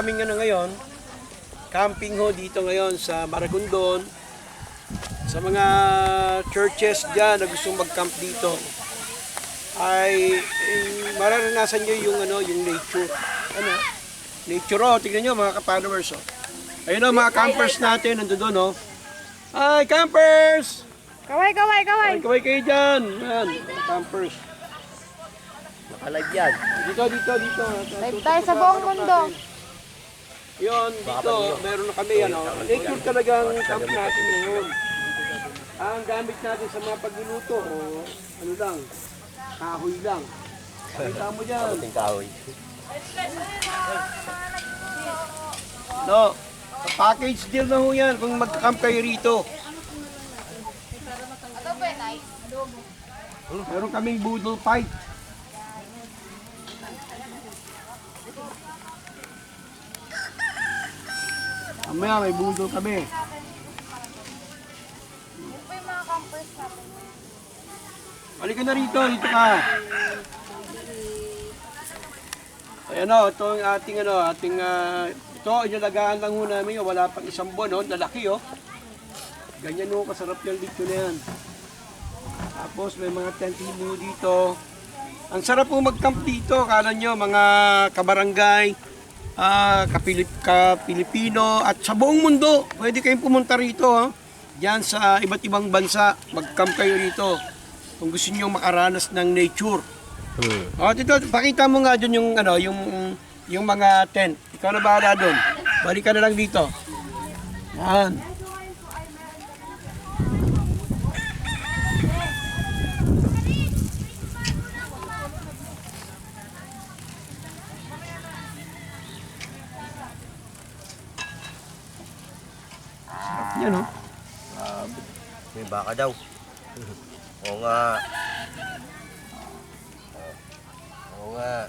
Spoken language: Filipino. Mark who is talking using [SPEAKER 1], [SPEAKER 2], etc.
[SPEAKER 1] Kami nga ngayon, camping ho dito ngayon sa Maragondon. Sa mga churches dyan na gustong mag-camp dito, ay mararanasan nyo yung, yung nature. Nature, tignan nyo mga ka-followers. Ayun o, mga campers natin, nandoon o. Hi, campers!
[SPEAKER 2] Kaway!
[SPEAKER 1] Kaway kayo dyan. Ayan, mga campers.
[SPEAKER 3] Naka-live yan.
[SPEAKER 1] Dito.
[SPEAKER 2] Live tayo sa buong mundo.
[SPEAKER 1] Yun, dito, meron na kami, nature talagang camp natin ngayon. Ang gamit natin sa mga pagluluto, lang, kahoy lang. Kita mo dyan.
[SPEAKER 3] Ating kahoy.
[SPEAKER 1] No, package deal na ho yan kung mag-camp kayo rito. Meron kaming boodle fight. Mamaya may budol kami. Halika na rito, dito ka. Ayan o, ito ang ating, ito, inalagaan lang ho namin, wala pang isang buwan, lalaki Ganyan ho, kasarap yung dito na yan. Tapos may mga tent mo dito. Ang sarap po mag-camp dito, kala nyo, mga kabarangay, ka-Pilipino at sa buong mundo. Pwede kayong pumunta rito, diyan sa iba't ibang bansa. Mag-camp kayo rito kung gusto niyo makaranas ng nature. Dito, pakita mo nga doon yung mga tent. Ikaw na bahala doon. Balik ka na lang dito. Yan. Yan
[SPEAKER 3] May baka daw. Oo nga. Oo nga.